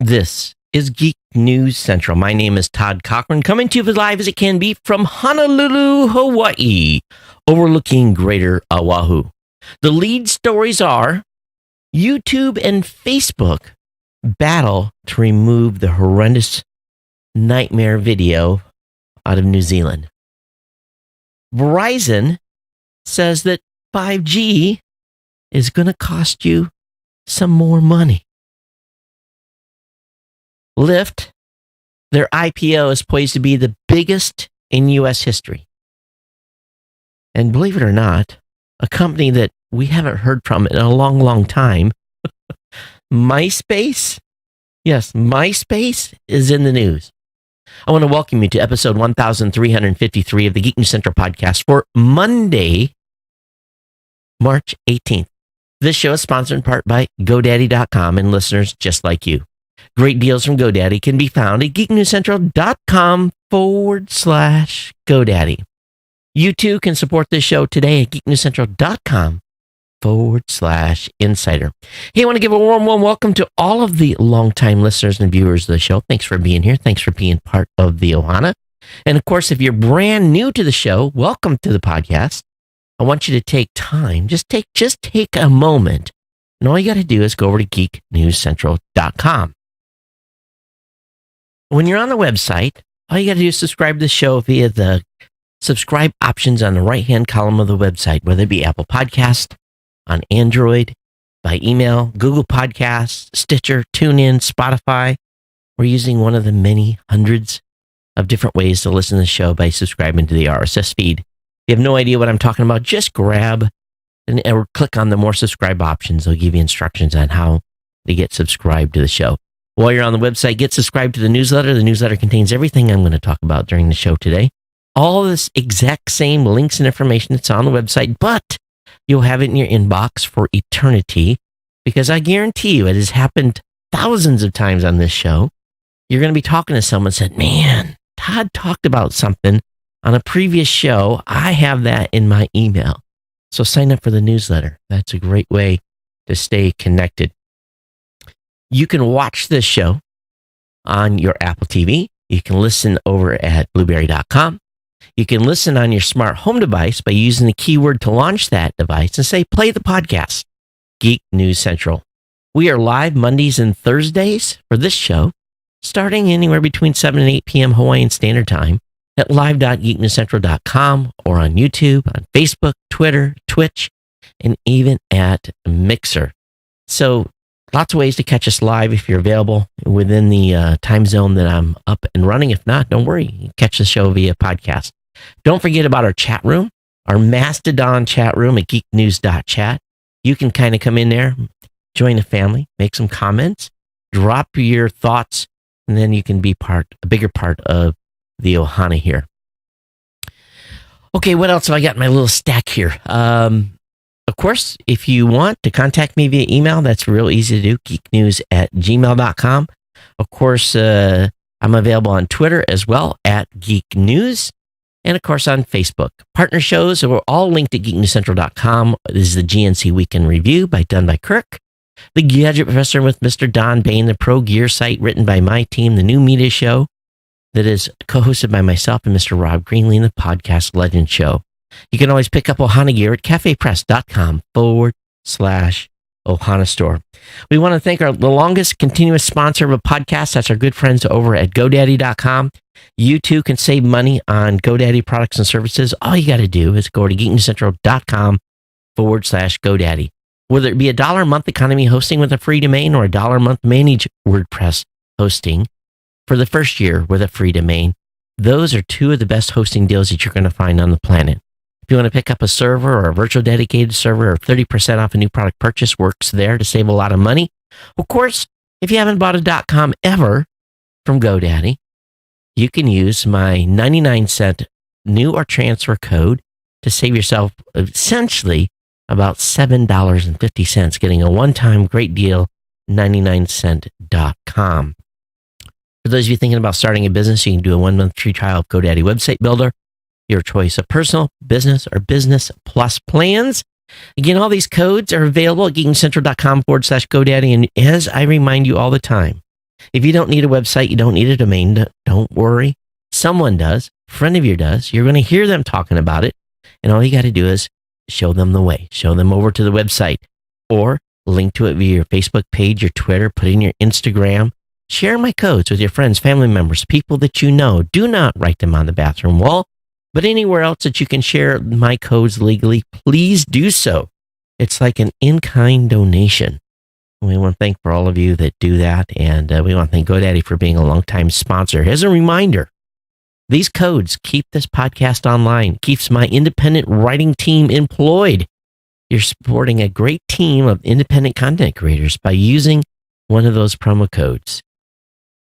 This is Geek News Central. My name is Todd Cochran, coming to you as live as it can be from Honolulu, Hawaii, overlooking Greater Oahu. The lead stories are YouTube and Facebook battle to remove the horrendous nightmare video out of New Zealand. Verizon says that 5G is going to cost you some more money. Lyft, their IPO is poised to be the biggest in U.S. history. And believe it or not, a company that we haven't heard from in a long, long time, MySpace, yes, MySpace is in the news. I want to welcome you to episode 1353 of the Geek News Central podcast for Monday, March 18th. This show is sponsored in part by GoDaddy.com and listeners just like you. Great deals from GoDaddy can be found at geeknewscentral.com/GoDaddy. You too can support this show today at geeknewscentral.com/insider. Hey, I want to give a warm welcome to all of the longtime listeners and viewers of the show. Thanks for being here. Thanks for being part of the Ohana. And of course, if you're brand new to the show, welcome to the podcast. I want you to take time, just take a moment. And all you got to do is go over to geeknewscentral.com. When you're on the website, all you got to do is subscribe to the show via the subscribe options on the right-hand column of the website, whether it be Apple Podcast, on Android, by email, Google Podcasts, Stitcher, TuneIn, Spotify. We're using one of the many hundreds of different ways to listen to the show by subscribing to the RSS feed. If you have no idea what I'm talking about, just grab or click on the more subscribe options. They'll give you instructions on how to get subscribed to the show. While you're on the website, get subscribed to the newsletter. The newsletter contains everything I'm going to talk about during the show today. All this exact same links and information that's on the website, but you'll have it in your inbox for eternity because I guarantee you it has happened thousands of times on this show. You're going to be talking to someone and said, man, Todd talked about something on a previous show. I have that in my email. So sign up for the newsletter. That's a great way to stay connected. You can watch this show on your Apple TV. You can listen over at blueberry.com. You can listen on your smart home device by using the keyword to launch that device and say, play the podcast, Geek News Central. We are live Mondays and Thursdays for this show, starting anywhere between 7 and 8 p.m. Hawaiian Standard Time at live.geeknewscentral.com or on YouTube, on Facebook, Twitter, Twitch, and even at Mixer. So lots of ways to catch us live if you're available within the time zone that I'm up and running. If not, don't worry. You can catch the show via podcast. Don't forget about our chat room, our Mastodon chat room at geeknews.chat. You can kind of come in there, join the family, make some comments, drop your thoughts, and then you can be a bigger part of the Ohana here. Okay, what else have I got in my little stack here? Of course, if you want to contact me via email, that's real easy to do, geeknews@gmail.com. Of course, I'm available on Twitter as well, at geeknews, and of course on Facebook. Partner shows are all linked at geeknewscentral.com. This is the GNC Weekend Review done by Kirk. The Gadget Professor with Mr. Don Bain, the Pro Gear site written by my team, the New Media Show that is co-hosted by myself and Mr. Rob Greenlee, the Podcast Legend Show. You can always pick up Ohana gear at cafepress.com/Ohana store. We want to thank the longest continuous sponsor of a podcast. That's our good friends over at GoDaddy.com. You too can save money on GoDaddy products and services. All you got to do is go to geeknewscentral.com/GoDaddy. Whether it be $1 a month economy hosting with a free domain or $1 a month managed WordPress hosting for the first year with a free domain, those are two of the best hosting deals that you're going to find on the planet. If you want to pick up a server or a virtual dedicated server or 30% off a new product purchase, works there to save a lot of money. Of course, if you haven't bought a .com ever from GoDaddy, you can use my 99-cent new or transfer code to save yourself essentially about $7.50, getting a one-time great deal, 99cent.com. For those of you thinking about starting a business, you can do a 1-month free trial of GoDaddy Website Builder, your choice of personal, business, or business plus plans. Again, all these codes are available at geeknewscentral.com/GoDaddy. And as I remind you all the time, If you don't need a website, you don't need a domain, don't worry. Someone does. A friend of yours does. You're going to hear them talking about it. And all you got to do is show them the way. Show them over to the website or link to it via your Facebook page, your Twitter, put in your Instagram. Share my codes with your friends, family members, people that you know. Do not write them on the bathroom wall, but anywhere else that you can share my codes legally, please do so. It's like an in-kind donation. We want to thank for all of you that do that, and we want to thank GoDaddy for being a longtime sponsor. As a reminder, these codes keep this podcast online, keeps my independent writing team employed. You're supporting a great team of independent content creators by using one of those promo codes.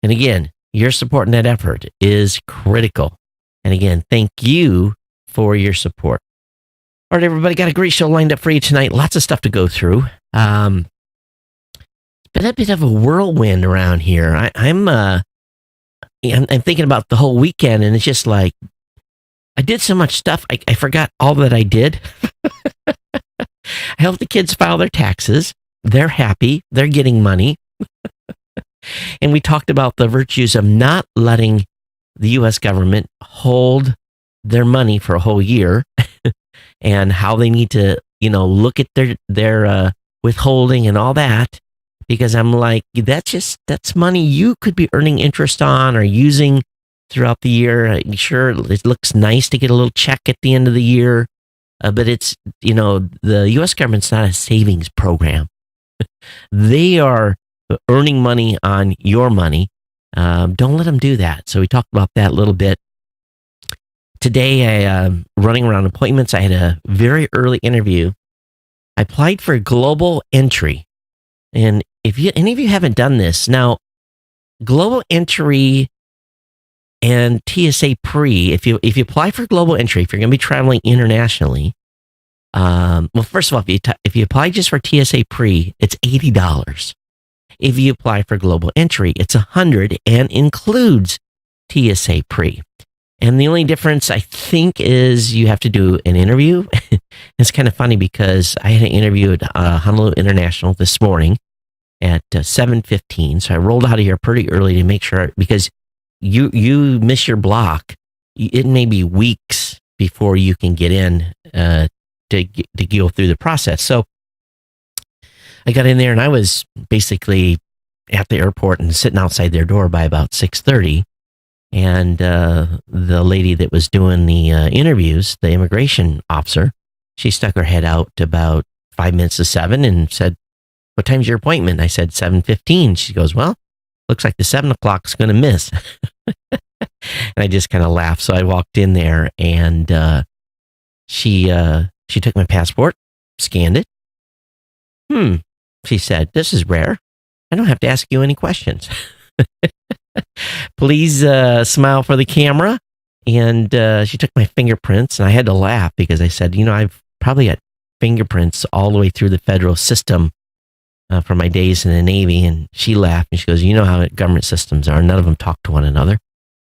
And again, your support in that effort is critical. And again, thank you for your support. All right, everybody, got a great show lined up for you tonight. Lots of stuff to go through. It's been a bit of a whirlwind around here. I'm thinking about the whole weekend, and it's just like, I did so much stuff, I forgot all that I did. I helped the kids file their taxes. They're happy. They're getting money. And we talked about the virtues of not letting the U.S. government hold their money for a whole year and how they need to, look at their withholding and all that. Because I'm like, that's money you could be earning interest on or using throughout the year. Sure, it looks nice to get a little check at the end of the year, but it's, the U.S. government's not a savings program. They are earning money on your money. Don't let them do that. So we talked about that a little bit. Today, running around appointments, I had a very early interview. I applied for global entry. And if any of you haven't done this, now, global entry and TSA pre, if you apply for global entry, if you're going to be traveling internationally, well, first of all, if you apply just for TSA pre, it's $80. If you apply for global entry, it's $100 and includes TSA pre. And the only difference, I think, is you have to do an interview. It's kind of funny because I had an interview at Honolulu International this morning at 7:15. So I rolled out of here pretty early to make sure, because you miss your block, it may be weeks before you can get in to go through the process. So I got in there and I was basically at the airport and sitting outside their door by about 6:30. And the lady that was doing the interviews, the immigration officer, she stuck her head out about 5 minutes to 7 and said, "What time's your appointment?" I said 7:15. She goes, "Well, looks like the 7 o'clock is going to miss." And I just kind of laughed. So I walked in there and she took my passport, scanned it. She said, "This is rare. I don't have to ask you any questions." Please smile for the camera. And she took my fingerprints, and I had to laugh because I said, I've probably got fingerprints all the way through the federal system from my days in the Navy. And she laughed and she goes, "You know how government systems are. None of them talk to one another."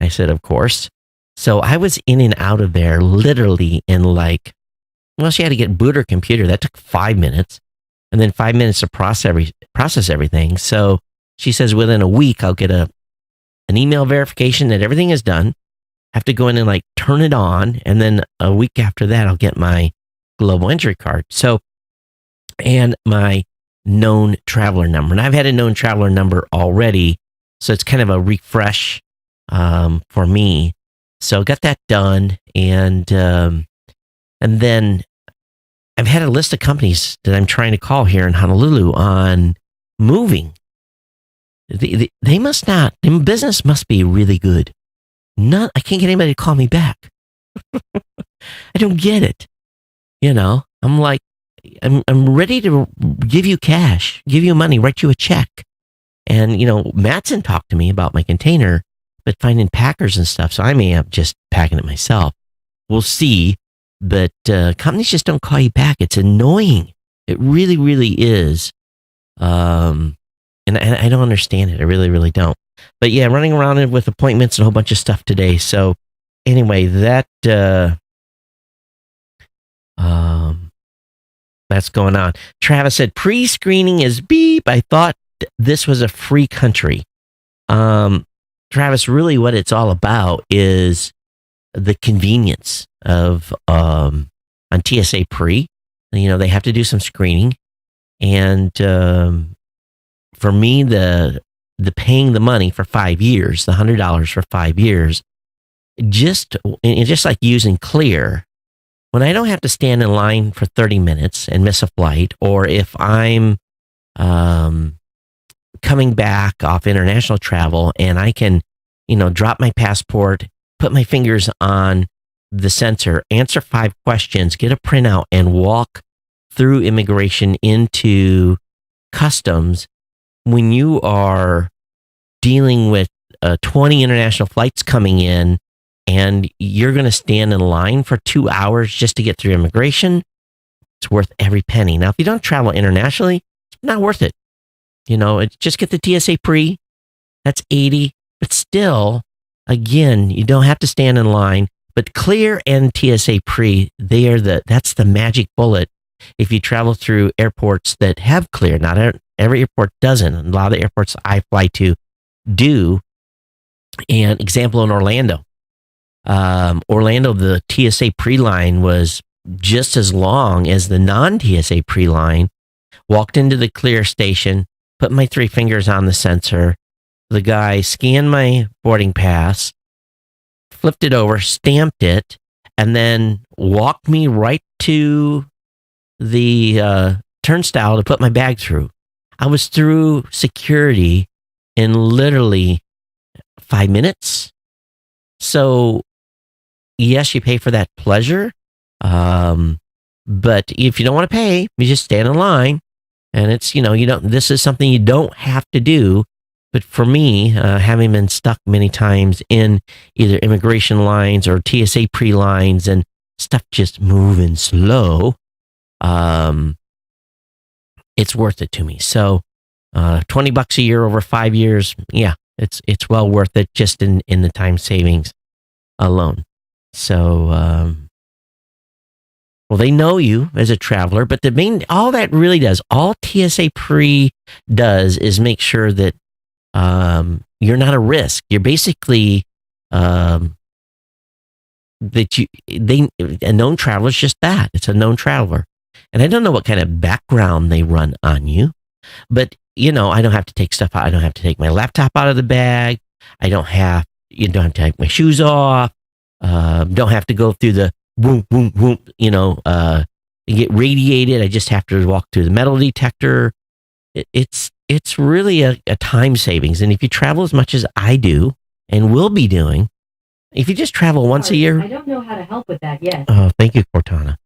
I said, "Of course." So I was in and out of there literally in she had to get boot her computer. That took 5 minutes, and then 5 minutes to process everything. So she says within a week, I'll get an email verification that everything is done. Have to go in and turn it on. And then a week after that, I'll get my global entry card. So, and my known traveler number. And I've had a known traveler number already. So it's kind of a refresh for me. So got that done. And then I've had a list of companies that I'm trying to call here in Honolulu on moving. They must not. Their business must be really good. I can't get anybody to call me back. I don't get it. I'm like, I'm ready to give you cash, give you money, write you a check. And, Mattson talked to me about my container, but finding packers and stuff. So I may end up just packing it myself. We'll see. But companies just don't call you back. It's annoying. It really, really is. And I don't understand it. I really, really don't. But yeah, running around with appointments and a whole bunch of stuff today. So anyway, that's going on. Travis said, "Pre-screening is beep. I thought this was a free country." Travis, really what it's all about is the convenience of on TSA pre. They have to do some screening, and for me, the paying the money for 5 years, the $100 for 5 years, just like using Clear, when I don't have to stand in line for 30 minutes and miss a flight, or if I'm coming back off international travel and I can, drop my passport, put my fingers on the sensor, answer 5 questions, get a printout, and walk through immigration into customs. When you are dealing with 20 international flights coming in and you're going to stand in line for 2 hours just to get through immigration, it's worth every penny. Now, if you don't travel internationally, it's not worth it. Just get the TSA pre, that's $80, but still, again, you don't have to stand in line. But Clear and TSA pre, that's the magic bullet. If you travel through airports that have Clear, not every airport doesn't. A lot of the airports I fly to do. And example in Orlando, the TSA pre-line was just as long as the non-TSA pre-line. Walked into the Clear station, put my 3 fingers on the sensor. The guy scanned my boarding pass, flipped it over, stamped it, and then walked me right to the turnstile to put my bag through. I was through security in literally 5 minutes. So, yes, you pay for that pleasure. But if you don't want to pay, you just stand in line. And it's, this is something you don't have to do. But for me, having been stuck many times in either immigration lines or TSA pre-lines and stuff just moving slow, it's worth it to me. So, $20 a year over 5 years, yeah, it's well worth it just in the time savings alone. So, well, they know you as a traveler, but all that really does, all TSA pre does is make sure that you're not a risk. You're basically a known traveler is just that. It's a known traveler. And I don't know what kind of background they run on you, but I don't have to take stuff out. I don't have to take my laptop out of the bag. You don't have to take my shoes off. Don't have to go through the boom, boom, boom, get radiated. I just have to walk through the metal detector. It's really a time savings. And if you travel as much as I do and will be doing, if you just travel once a year. I don't know how to help with that yet. Oh, thank you, Cortana.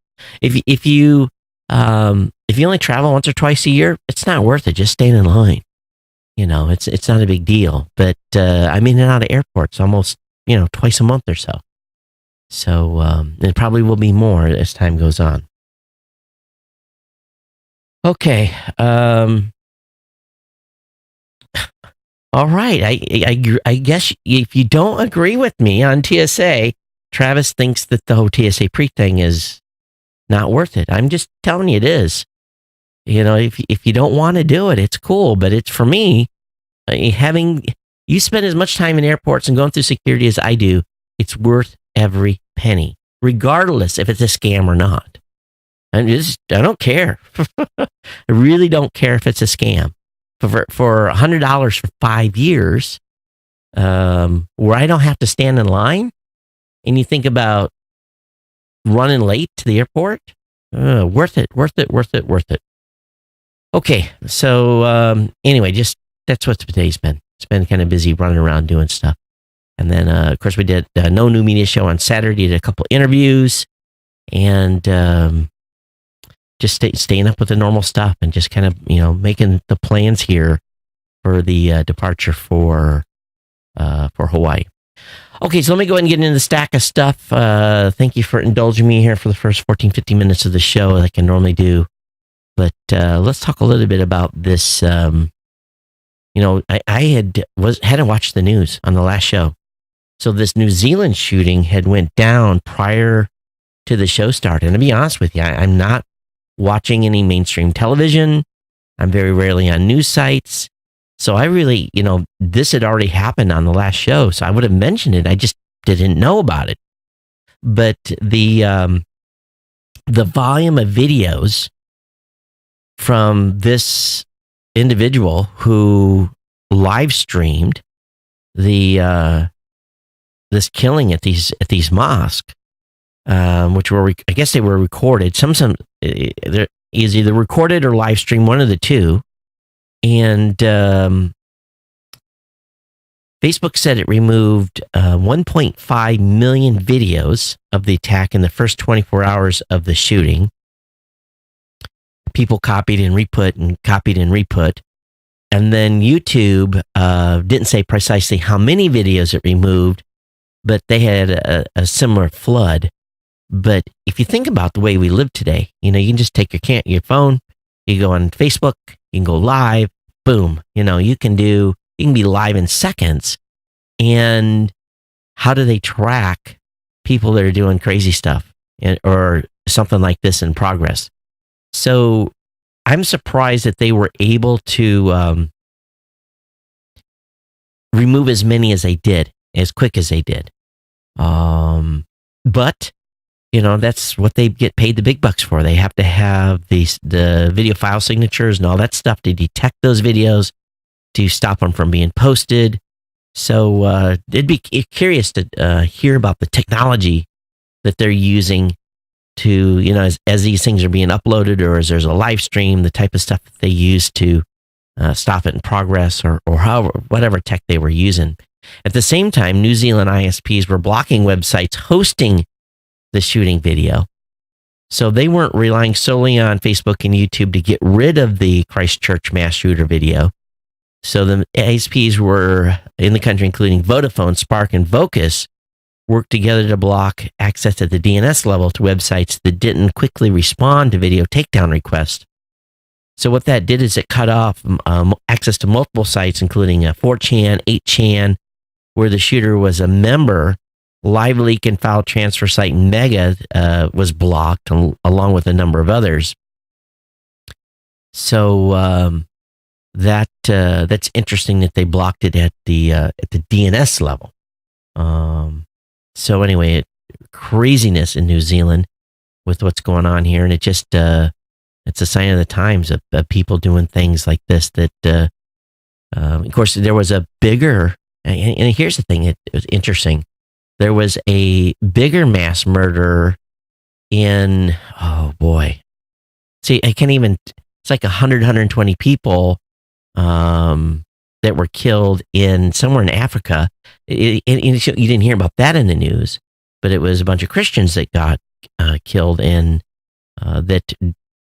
If you only travel once or twice a year, it's not worth it. Just staying in line. It's not a big deal. But I'm in and out of airports almost, twice a month or so. So it probably will be more as time goes on. Okay. All right. I guess if you don't agree with me on TSA, Travis thinks that the whole TSA pre thing is not worth it. I'm just telling you it is. If you don't want to do it, it's cool. But it's for me, you spend as much time in airports and going through security as I do, it's worth every penny, regardless if it's a scam or not. I don't care. I really don't care if it's a scam. For $100 for 5 years, where I don't have to stand in line, and you think about running late to the airport, worth it. Okay, so anyway, that's what today's been. It's been kind of busy running around doing stuff. And then, of course, we did No New Media Show on Saturday, did a couple interviews, and just staying up with the normal stuff and just kind of, making the plans here for the departure for Hawaii. Okay, so let me go ahead and get into the stack of stuff. Thank you for indulging me here for the first 14, 15 minutes of the show like I normally do. But let's talk a little bit about this. I hadn't watched the news on the last show. So this New Zealand shooting had went down prior to the show start. And to be honest with you, I'm not watching any mainstream television. I'm very rarely on news sites. So I really, this had already happened on the last show, so I would have mentioned it. I just didn't know about it. But the volume of videos from this individual who live streamed this killing at these mosques, which were, I guess they were recorded. Some they're either recorded or live streamed, one of the two. And Facebook said it removed 1.5 million videos of the attack in the first 24 hours of the shooting. People copied and re-put and copied and re-put. And then YouTube didn't say precisely how many videos it removed, but they had a similar flood. But if you think about the way we live today, you can just take your phone, you go on Facebook, you can go live, boom. You can be live in seconds. And how do they track people that are doing crazy stuff or something like this in progress? So I'm surprised that they were able to remove as many as they did, as quick as they did. But that's what they get paid the big bucks for. They have to have the video file signatures and all that stuff to detect those videos, to stop them from being posted. So it'd be curious to hear about the technology that they're using to, as these things are being uploaded or as there's a live stream, the type of stuff that they use to stop it in progress or whatever tech they were using. At the same time, New Zealand ISPs were blocking websites hosting the shooting video. So they weren't relying solely on Facebook and YouTube to get rid of the Christchurch mass shooter video. So the ISPs were in the country, including Vodafone, Spark, and Vocus, worked together to block access at the DNS level to websites that didn't quickly respond to video takedown requests. So what that did is it cut off access to multiple sites, including 4chan, 8chan, where the shooter was a member. Live Leak and file transfer site Mega was blocked, along with a number of others. So that's interesting that they blocked it at the DNS level. So anyway, craziness in New Zealand with what's going on here, and it just it's a sign of the times of people doing things like this. That of course there was a bigger, and here's the thing, it was interesting. There was a bigger mass murder in, oh boy. See, I can't even, it's like 120 people that were killed in somewhere in Africa. You didn't hear about that in the news, but it was a bunch of Christians that got killed and that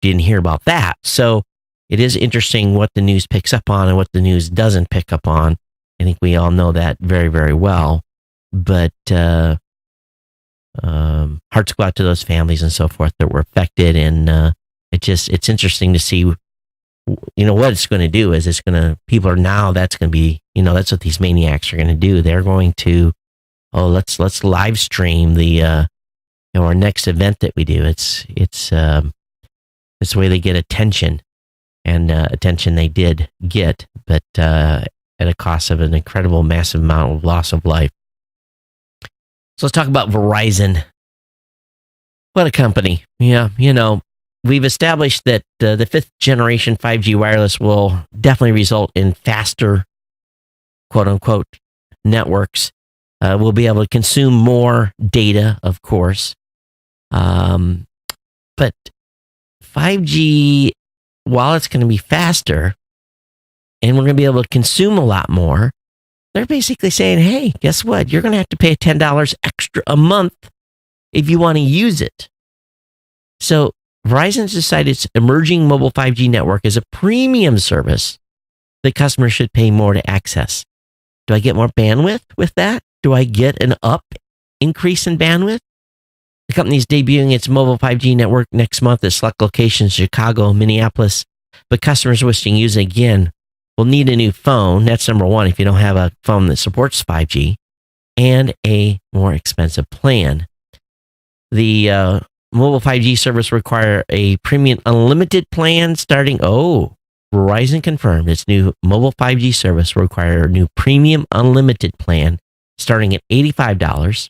didn't hear about that. So it is interesting what the news picks up on and what the news doesn't pick up on. I think we all know that very, very well. But hearts go out to those families and so forth that were affected, and it's interesting to see, what it's going to do is that's going to be, that's what these maniacs are going to do. They're going to, let's live stream the our next event that we do. It's the way they get attention, and attention they did get, but at a cost of an incredible, massive amount of loss of life. So let's talk about Verizon. What a company. Yeah, we've established that the fifth generation 5G wireless will definitely result in faster, quote unquote, networks. We'll be able to consume more data, of course. But 5G, while it's going to be faster and we're going to be able to consume a lot more, they're basically saying, hey, guess what? You're going to have to pay $10 extra a month if you want to use it. So Verizon's decided its emerging mobile 5G network is a premium service that customers should pay more to access. Do I get more bandwidth with that? Do I get an increase in bandwidth? The company is debuting its mobile 5G network next month at select locations, Chicago, Minneapolis, but customers wishing to use it again will need a new phone. That's number one, if you don't have a phone that supports 5G, and a more expensive plan. The mobile 5G service require a premium unlimited plan starting, Verizon confirmed its new mobile 5G service will require a new premium unlimited plan starting at $85.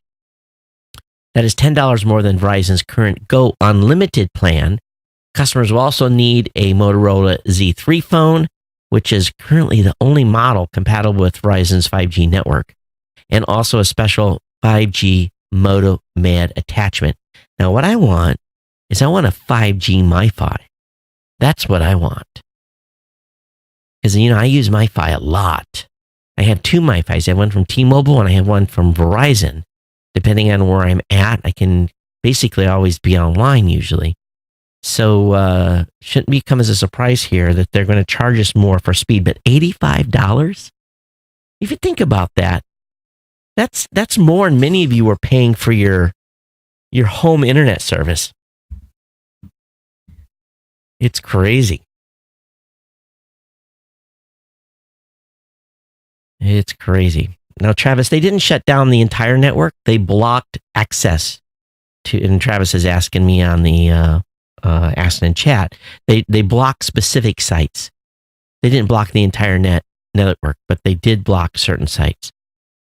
That is $10 more than Verizon's current Go Unlimited plan. Customers will also need a Motorola Z3 phone, which is currently the only model compatible with Verizon's 5G network, and also a special 5G Moto Mad attachment. Now, what I want is I want a 5G MiFi. That's what I want. Because, I use MiFi a lot. I have two MiFis. I have one from T-Mobile and I have one from Verizon. Depending on where I'm at, I can basically always be online usually. So shouldn't become as a surprise here that they're going to charge us more for speed. But $85? If you think about that, that's more than many of you are paying for your home internet service. It's crazy. It's crazy. Now, Travis, they didn't shut down the entire network. They blocked access to, and Travis is asking me on the asking in chat. They blocked specific sites. They didn't block the entire network, but they did block certain sites.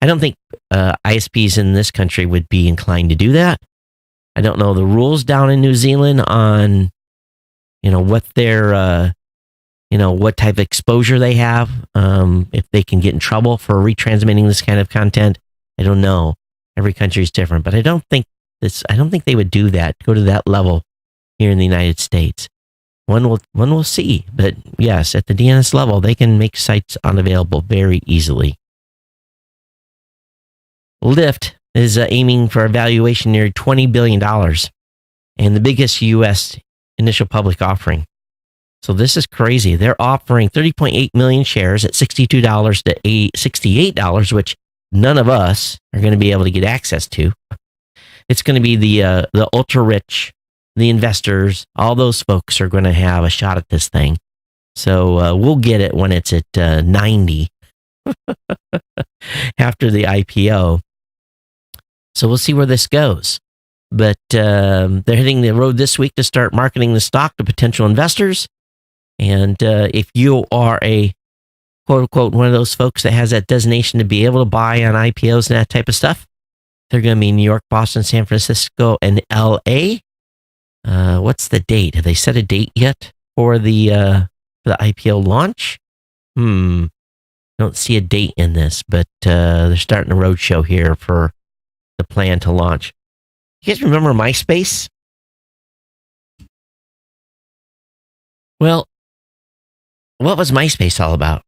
I don't think ISPs in this country would be inclined to do that. I don't know the rules down in New Zealand on, what their, what type of exposure they have. If they can get in trouble for retransmitting this kind of content, I don't know. Every country is different, but I don't think they would do that. Go to that level here in the United States. One will see, but yes, at the DNS level, they can make sites unavailable very easily. Lyft is aiming for a valuation near $20 billion and the biggest U.S. initial public offering. So this is crazy. They're offering 30.8 million shares at $62 to $68, which none of us are going to be able to get access to. It's going to be the ultra rich, the investors, all those folks are going to have a shot at this thing. So we'll get it when it's at 90 after the IPO. So we'll see where this goes. But they're hitting the road this week to start marketing the stock to potential investors. And if you are a quote unquote one of those folks that has that designation to be able to buy on IPOs and that type of stuff, they're going to be in New York, Boston, San Francisco, and LA. What's the date? Have they set a date yet for the IPO launch? Don't see a date in this, but they're starting a roadshow here for the plan to launch. You guys remember MySpace? Well, what was MySpace all about?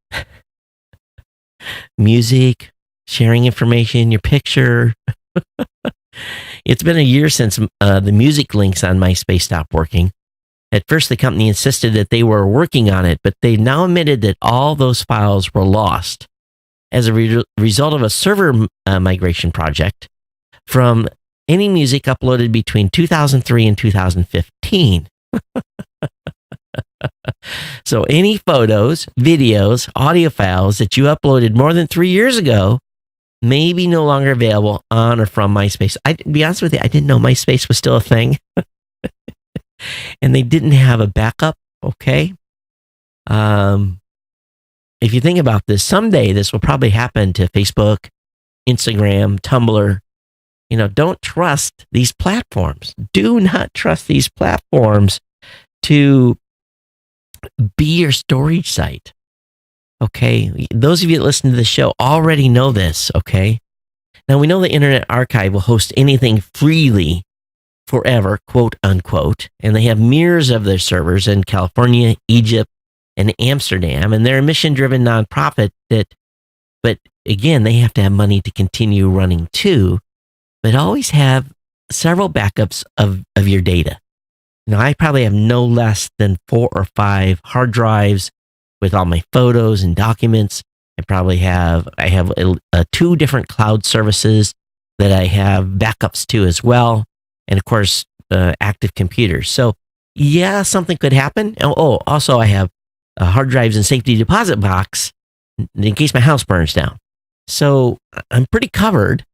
Music, sharing information, your picture. It's been a year since the music links on MySpace stopped working. At first, the company insisted that they were working on it, but they now admitted that all those files were lost as a result of a server migration project from any music uploaded between 2003 and 2015. So any photos, videos, audio files that you uploaded more than 3 years ago may be no longer available on or from MySpace. To be honest with you, I didn't know MySpace was still a thing. And they didn't have a backup, okay? If you think about this, someday this will probably happen to Facebook, Instagram, Tumblr. Don't trust these platforms. Do not trust these platforms to be your storage site. Okay, those of you that listen to the show already know this, okay? Now, we know the Internet Archive will host anything freely forever, quote unquote, and they have mirrors of their servers in California, Egypt, and Amsterdam, and they're a mission-driven nonprofit but again, they have to have money to continue running too, but always have several backups of your data. I probably have no less than 4 or 5 hard drives with all my photos and documents. I have 2 different cloud services that I have backups to as well. And of course, active computers. So yeah, something could happen. Oh, also I have hard drives and safety deposit box in case my house burns down. So I'm pretty covered,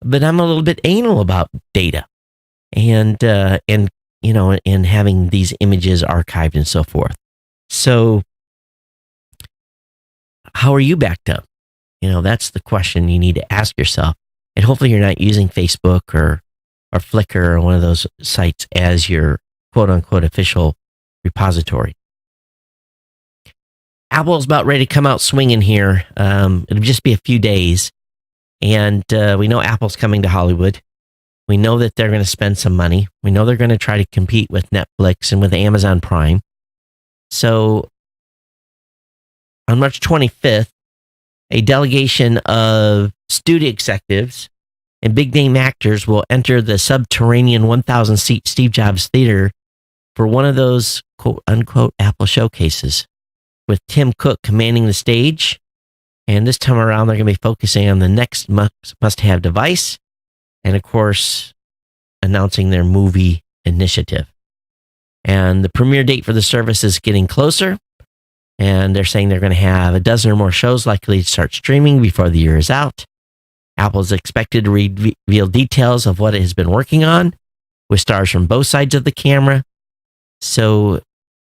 but I'm a little bit anal about data and having these images archived and so forth. So how are you backed up? That's the question you need to ask yourself. And hopefully you're not using Facebook or Flickr or one of those sites as your quote unquote official repository. Apple's about ready to come out swinging here. It'll just be a few days. And we know Apple's coming to Hollywood. We know that they're going to spend some money. We know they're going to try to compete with Netflix and with Amazon Prime. So on March 25th, a delegation of studio executives and big name actors will enter the subterranean 1,000-seat Steve Jobs Theater for one of those quote unquote Apple showcases, with Tim Cook commanding the stage. And this time around, they're going to be focusing on the next must-have device, and of course, announcing their movie initiative. And the premiere date for the service is getting closer. And they're saying they're going to have a dozen or more shows likely to start streaming before the year is out. Apple is expected to reveal details of what it has been working on, with stars from both sides of the camera. So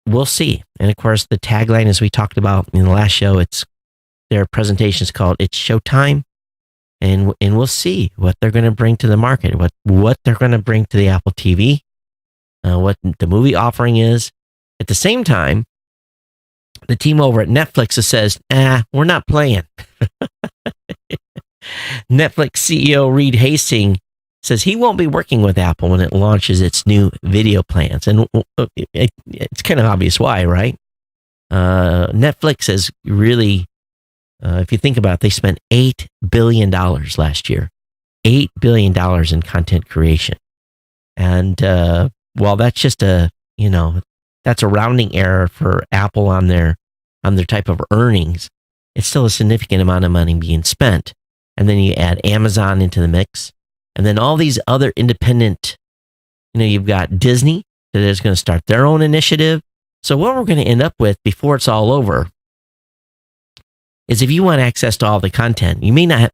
we'll see. And of course, the tagline, as we talked about in the last show, their presentation is called "It's Showtime," and we'll see what they're going to bring to the market, what they're going to bring to the Apple TV, what the movie offering is. At the same time, the team over at Netflix says, we're not playing. Netflix CEO Reed Hastings says he won't be working with Apple when it launches its new video plans. And it's kind of obvious why, right? Netflix is really, if you think about it, they spent $8 billion last year. $8 billion in content creation. And while that's just that's a rounding error for Apple on their type of earnings, it's still a significant amount of money being spent. And then you add Amazon into the mix, and then all these other independent, you've got Disney that is going to start their own initiative. So what we're going to end up with before it's all over is, if you want access to all the content, you may have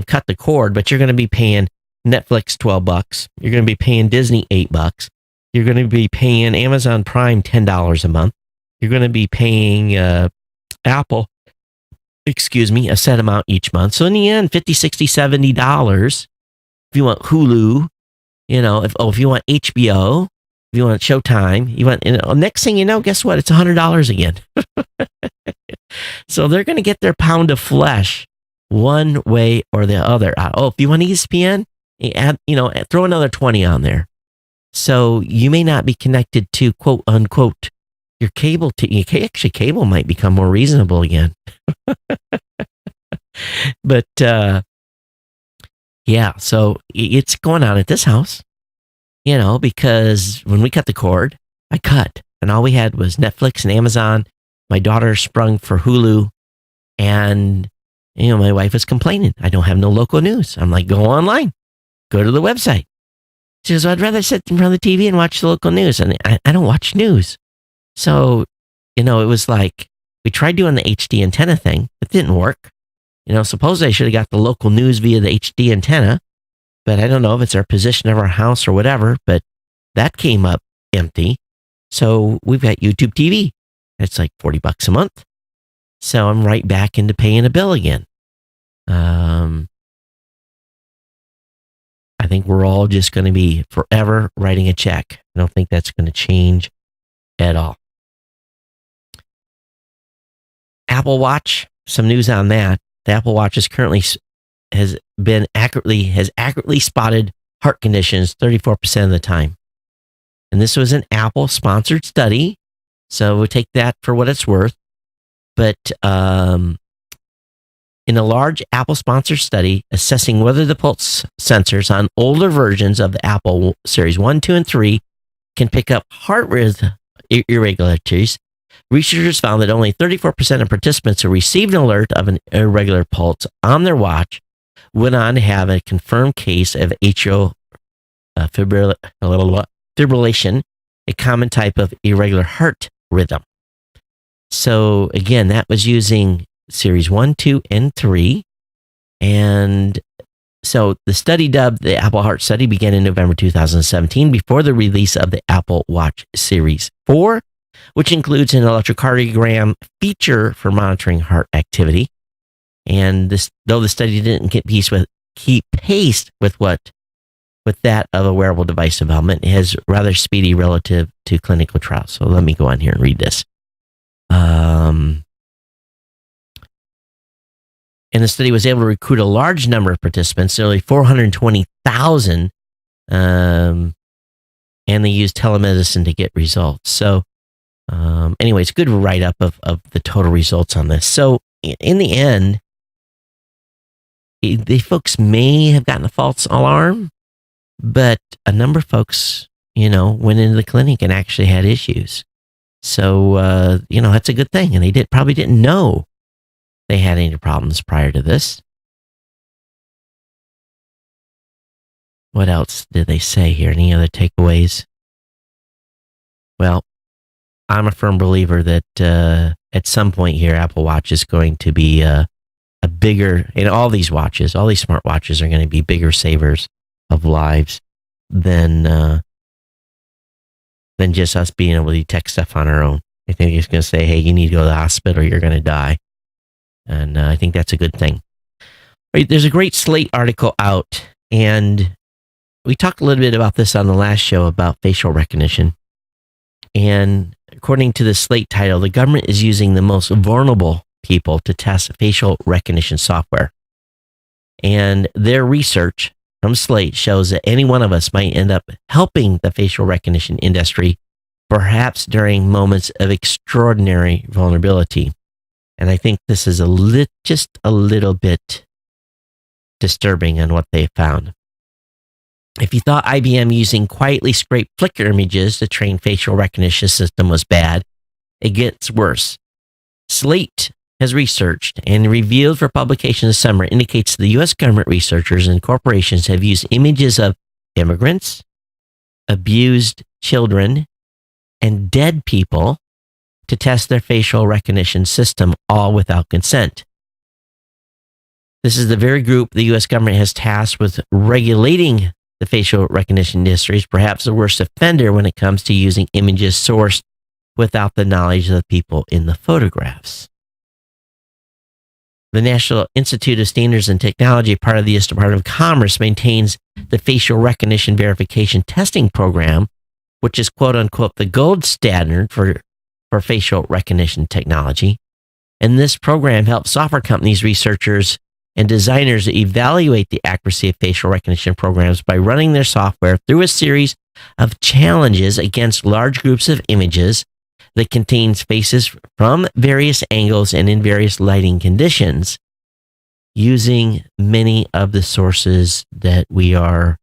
cut the cord, but you're going to be paying Netflix $12. You're going to be paying Disney $8. You're going to be paying Amazon Prime $10 a month. You're going to be paying Apple, a set amount each month. So in the end, $50, $60, $70. If you want Hulu, if you want HBO, if you want Showtime, next thing you know, guess what? It's $100 again. So they're going to get their pound of flesh one way or the other. If you want ESPN, throw another 20 on there. So you may not be connected to quote unquote your cable. Actually, cable might become more reasonable again. But yeah, so it's going on at this house, because when we cut the cord, I cut, and all we had was Netflix and Amazon. My daughter sprung for Hulu, and my wife was complaining, I don't have no local news. I'm like, go online, go to the website. She goes, I'd rather sit in front of the TV and watch the local news. And I don't watch news. So, it was like, we tried doing the HD antenna thing. It didn't work. Suppose I should have got the local news via the HD antenna, but I don't know if it's our position of our house or whatever, but that came up empty. So we've got YouTube TV. It's like $40 a month. So I'm right back into paying a bill again. I think we're all just going to be forever writing a check. I don't think that's going to change at all. Apple Watch, some news on that. The Apple Watch has accurately spotted heart conditions 34% of the time. And this was an Apple sponsored study, so we'll take that for what it's worth. But in a large Apple sponsored study assessing whether the pulse sensors on older versions of the Apple Series 1, 2, and 3 can pick up heart rhythm irregularities, researchers found that only 34% of participants who received an alert of an irregular pulse on their watch went on to have a confirmed case of atrial fibrillation, a common type of irregular heart rhythm. So again, that was using Series 1, 2, and 3. And so the study, dubbed the Apple Heart Study, began in November 2017 before the release of the Apple Watch Series 4, which includes an electrocardiogram feature for monitoring heart activity. And though the study didn't keep pace with that of a wearable device development, it has rather speedy relative to clinical trials. So let me go on here and read this. And the study was able to recruit a large number of participants, nearly 420,000, and they used telemedicine to get results. So anyway, it's a good write-up of the total results on this. So in the end, the folks may have gotten a false alarm, but a number of folks, went into the clinic and actually had issues. So, that's a good thing. And they probably didn't know they had any problems prior to this. What else did they say here? Any other takeaways? Well, I'm a firm believer that at some point here, Apple Watch is going to be a bigger, and all these smart watches are going to be bigger savers of lives than just us being able to detect stuff on our own. I think it's going to say, hey, you need to go to the hospital, you're going to die. And I think that's a good thing. Right, there's a great Slate article out, and we talked a little bit about this on the last show about facial recognition. And according to the Slate title, the government is using the most vulnerable people to test facial recognition software. And their research from Slate shows that any one of us might end up helping the facial recognition industry, perhaps during moments of extraordinary vulnerability. And I think this is just a little bit disturbing on what they found. If you thought IBM using quietly scraped Flickr images to train facial recognition system was bad, it gets worse. Slate has researched and revealed for publication this summer indicates the U.S. government researchers and corporations have used images of immigrants, abused children, and dead people to test their facial recognition system, all without consent. This is the very group the U.S. government has tasked with regulating the facial recognition industry, perhaps the worst offender when it comes to using images sourced without the knowledge of the people in the photographs. The National Institute of Standards and Technology, part of the U.S. Department of Commerce, maintains the facial recognition verification testing program, which is quote unquote the gold standard for facial recognition technology. And this program helps software companies, researchers, and designers evaluate the accuracy of facial recognition programs by running their software through a series of challenges against large groups of images that contains faces from various angles and in various lighting conditions, using many of the sources that we are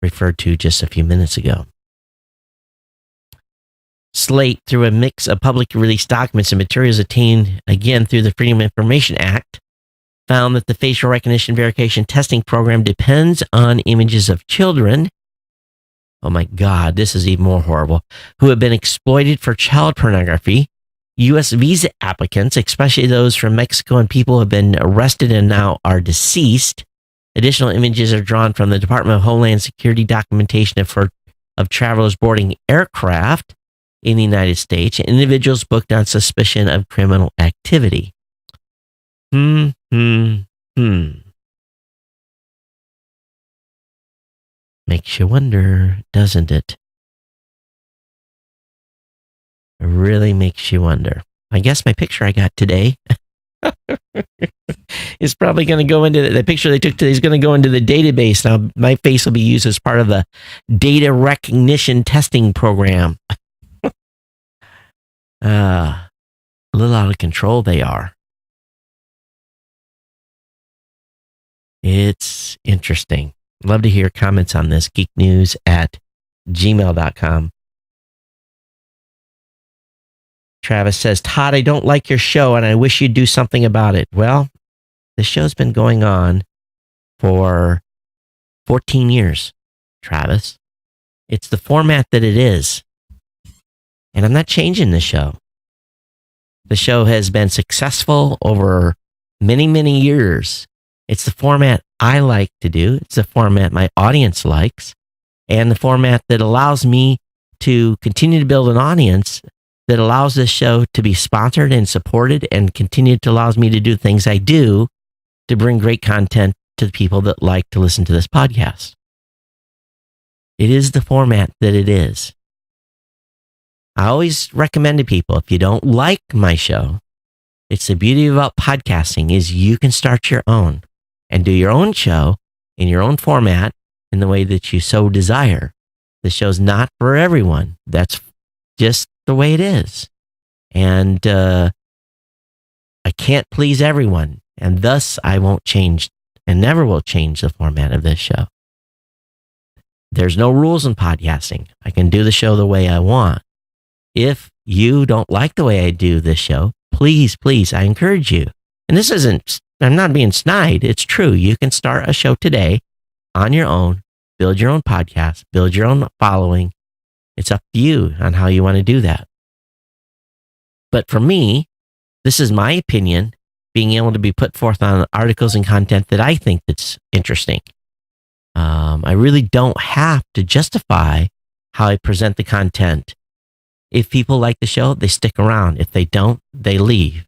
referred to just a few minutes ago. Slate, through a mix of publicly released documents and materials obtained again through the Freedom of Information Act, found that the facial recognition verification testing program depends on images of children, oh my God, this is even more horrible, who have been exploited for child pornography, U.S. visa applicants, especially those from Mexico, and people who have been arrested and now are deceased. Additional images are drawn from the Department of Homeland Security documentation of travelers boarding aircraft in the United States and individuals booked on suspicion of criminal activity. Makes you wonder, doesn't it? It really makes you wonder. I guess my picture I got today is probably going to go into the picture they took today is going to go into the database. Now, my face will be used as part of the data recognition testing program. A little out of control they are. It's interesting. Love to hear comments on this. geeknews@gmail.com. Travis says, Todd, I don't like your show and I wish you'd do something about it. Well, the show's been going on for 14 years, Travis. It's the format that it is. And I'm not changing the show. The show has been successful over many, many years. It's the format I like to do. It's the format my audience likes. And the format that allows me to continue to build an audience that allows this show to be sponsored and supported and continue to allows me to do things I do to bring great content to the people that like to listen to this podcast. It is the format that it is. I always recommend to people, if you don't like my show, it's the beauty about podcasting is you can start your own and do your own show in your own format in the way that you so desire. The show's not for everyone. That's just the way it is. And I can't please everyone. And thus, I won't change and never will change the format of this show. There's no rules in podcasting. I can do the show the way I want. If you don't like the way I do this show, please, I encourage you. And this isn't, I'm not being snide. It's true. You can start a show today on your own, build your own podcast, build your own following. It's up to you on how you want to do that. But for me, this is my opinion, being able to be put forth on articles and content that I think that's interesting. I really don't have to justify how I present the content. If people like the show, they stick around. If they don't, they leave.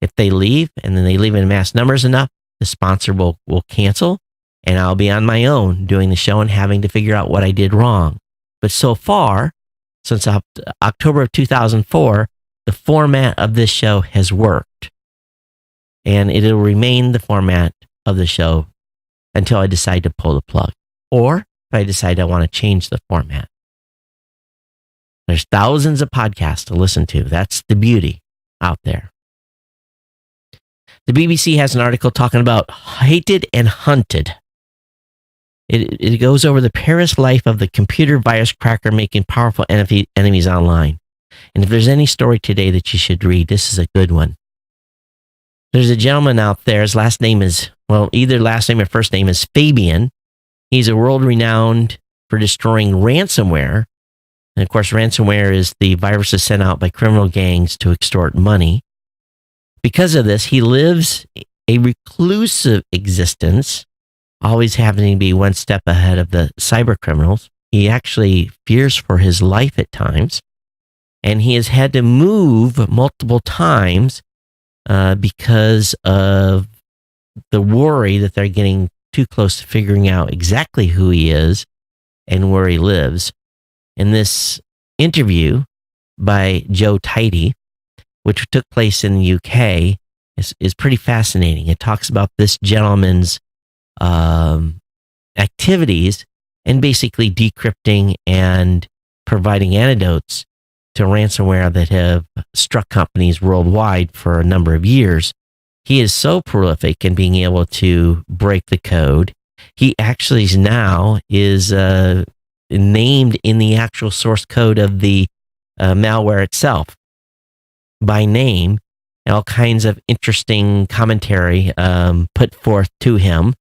If they leave and then they leave in mass numbers enough, the sponsor will cancel and I'll be on my own doing the show and having to figure out what I did wrong. But so far, since October of 2004, the format of this show has worked. And it'll remain the format of the show until I decide to pull the plug. Or if I decide I want to change the format. There's thousands of podcasts to listen to. That's the beauty out there. The BBC has an article talking about hated and hunted. It goes over the perilous life of the computer virus cracker making powerful enemies online. And if there's any story today that you should read, this is a good one. There's a gentleman out there. His last name is, well, either last name or first name is Fabian. He's a world renowned for destroying ransomware. And of course, ransomware is the viruses sent out by criminal gangs to extort money. Because of this, he lives a reclusive existence, always having to be one step ahead of the cyber criminals. He actually fears for his life at times. And he has had to move multiple times because of the worry that they're getting too close to figuring out exactly who he is and where he lives. In this interview by Joe Tidy, which took place in the UK, is pretty fascinating. It talks about this gentleman's activities and basically decrypting and providing antidotes to ransomware that have struck companies worldwide for a number of years. He is so prolific in being able to break the code. He actually now is named in the actual source code of the malware itself by name. All kinds of interesting commentary put forth to him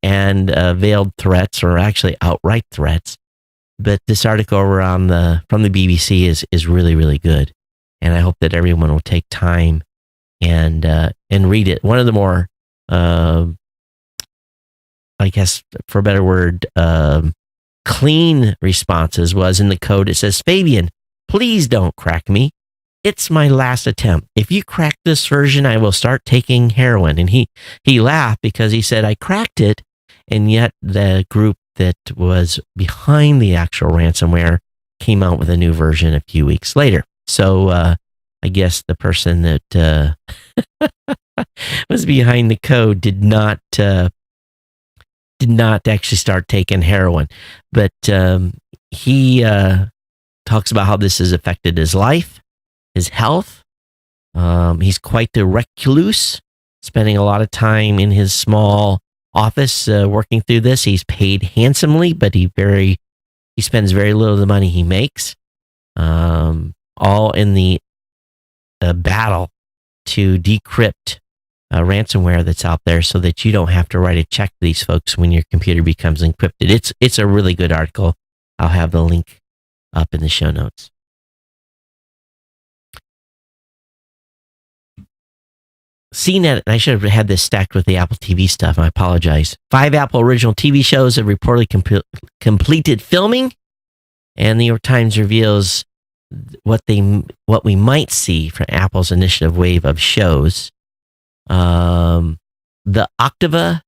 and veiled threats or actually outright threats. But this article from the BBC is really, really good. And I hope that everyone will take time and read it. One of the more, I guess, for a better word, clean responses was in the code. It says, Fabian, please don't crack me. It's my last attempt. If you crack this version, I will start taking heroin. And he laughed because he said, I cracked it. And yet the group that was behind the actual ransomware came out with a new version a few weeks later. So I guess the person that was behind the code did not actually start taking heroin. But he talks about how this has affected his life, his health. He's quite the recluse, spending a lot of time in his small office working through this. He's paid handsomely, but he spends very little of the money he makes, all in the battle to decrypt ransomware that's out there so that you don't have to write a check to these folks when your computer becomes encrypted. It's a really good article. I'll have the link up in the show notes. CNET, and I should have had this stacked with the Apple TV stuff. I apologize. 5 Apple original TV shows have reportedly completed filming, and the New York Times reveals what we might see from Apple's initiative wave of shows. The Octiva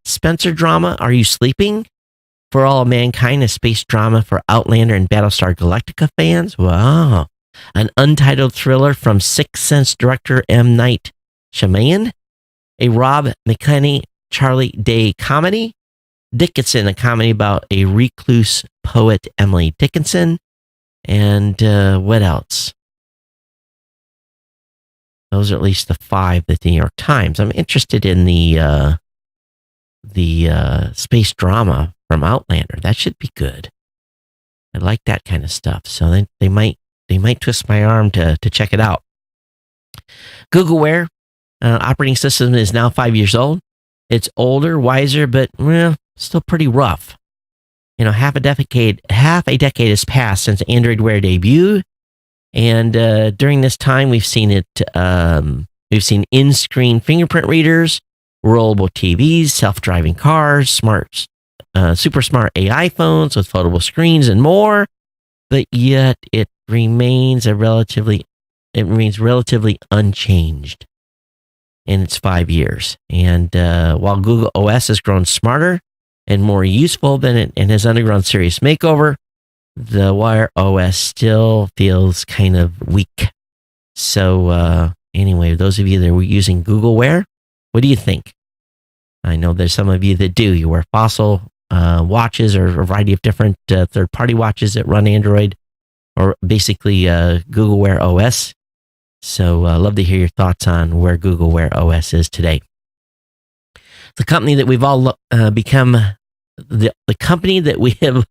Spencer drama, Are You Sleeping? For All of Mankind, a space drama for Outlander and Battlestar Galactica fans. Wow. An untitled thriller from Sixth Sense director M. Night Shyamalan. A Rob McKinney, Charlie Day comedy. Dickinson, a comedy about a recluse poet, Emily Dickinson. And what else? Those are at least the 5 that the New York Times. I'm interested in the space drama from Outlander. That should be good. I like that kind of stuff. So they might twist my arm to check it out. Google Wear operating system is now 5 years old. It's older, wiser, but still pretty rough. Half a decade has passed since Android Wear debuted, and during this time, we've seen in-screen fingerprint readers, rollable TVs, self-driving cars, super smart AI phones with foldable screens, and more. But yet, it remains relatively unchanged in its 5 years. And while Google OS has grown smarter and more useful and has undergone serious makeover, the Wear OS still feels kind of weak. So anyway, those of you that were using Google Wear, what do you think? I know there's some of you that do. You wear Fossil watches or a variety of different third-party watches that run Android or basically Google Wear OS. So I'd love to hear your thoughts on where Google Wear OS is today. The company that we've all become, the company that we have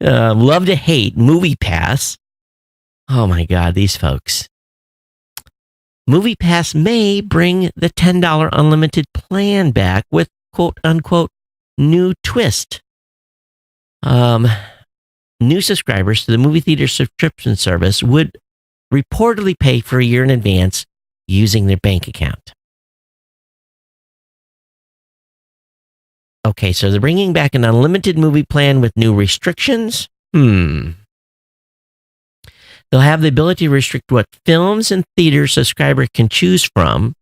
loved to hate, MoviePass. Oh my God, these folks. MoviePass may bring the $10 unlimited plan back with quote unquote new twist. New subscribers to the movie theater subscription service would reportedly pay for a year in advance using their bank account. Okay, so they're bringing back an unlimited movie plan with new restrictions. They'll have the ability to restrict what films and theater subscriber can choose from.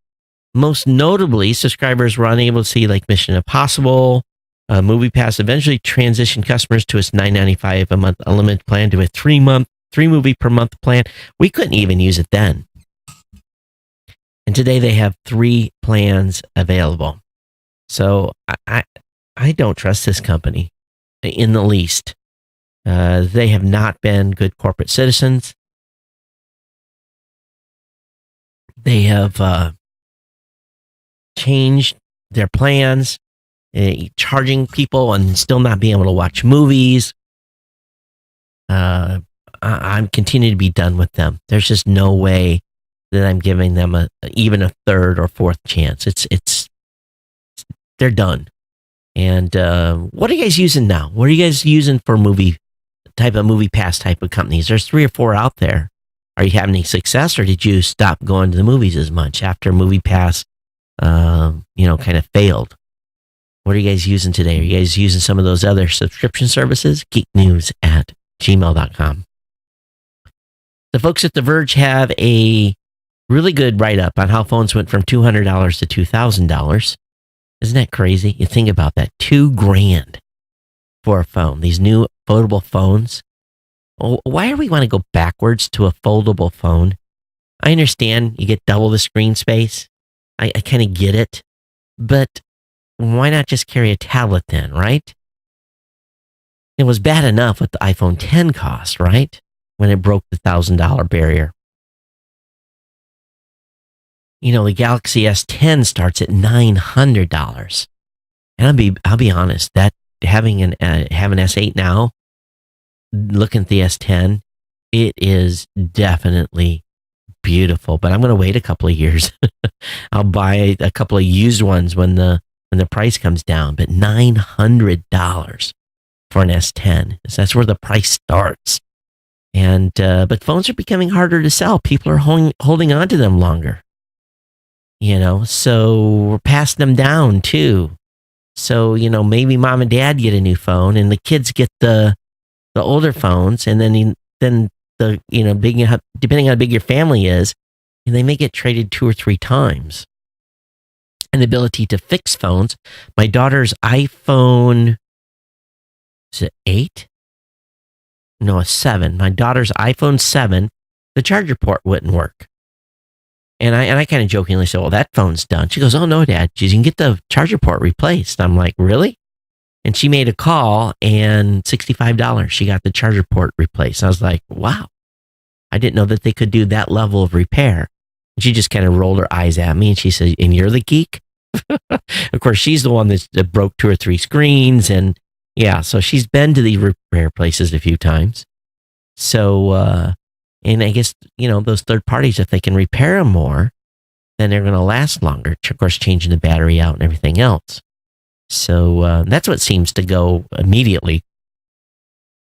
Most notably, subscribers were unable to see like Mission Impossible. MoviePass eventually transitioned customers to its $9.95 a month unlimited plan to a 3 movie per month plan. We couldn't even use it then. And today they have 3 plans available. So I don't trust this company in the least. They have not been good corporate citizens. They have changed their plans, charging people and still not being able to watch movies. I'm continuing to be done with them. There's just no way that I'm giving them even a third or fourth chance. They're done. And what are you guys using now? What are you guys using for MoviePass type of companies? There's 3 or 4 out there. Are you having any success, or did you stop going to the movies as much after MoviePass, kind of failed? What are you guys using today? Are you guys using some of those other subscription services? geeknews@gmail.com. The folks at The Verge have a really good write-up on how phones went from $200 to $2,000. Isn't that crazy? You think about that. $2,000 for a phone. These new foldable phones. Why do we want to go backwards to a foldable phone? I understand you get double the screen space. I kind of get it. But why not just carry a tablet then, right? It was bad enough what the iPhone X cost, right? When it broke the $1,000 barrier. The Galaxy S10 starts at $900. And I'll be honest, that having an S8 now, looking at the S10, it is definitely beautiful. But I'm going to wait a couple of years. I'll buy a couple of used ones when the price comes down. But $900 for an S10, that's where the price starts. And but phones are becoming harder to sell. People are holding on to them longer. So we're passing them down too. So, maybe mom and dad get a new phone and the kids get the older phones, and then depending on how big your family is, they may get traded 2 or 3 times. And the ability to fix phones. My daughter's iPhone, is it 8? No, a 7. My daughter's iPhone 7, the charger port wouldn't work. And I kind of jokingly said, well, that phone's done. She goes, oh, no, Dad, you can get the charger port replaced. I'm like, really? And she made a call, and $65, she got the charger port replaced. I was like, wow, I didn't know that they could do that level of repair. And she just kind of rolled her eyes at me, and she said, and you're the geek? Of course, she's the one that broke 2 or 3 screens. And yeah, so she's been to the repair places a few times. So, and I guess, those third parties, if they can repair them more, then they're going to last longer. Of course, changing the battery out and everything else. So that's what seems to go immediately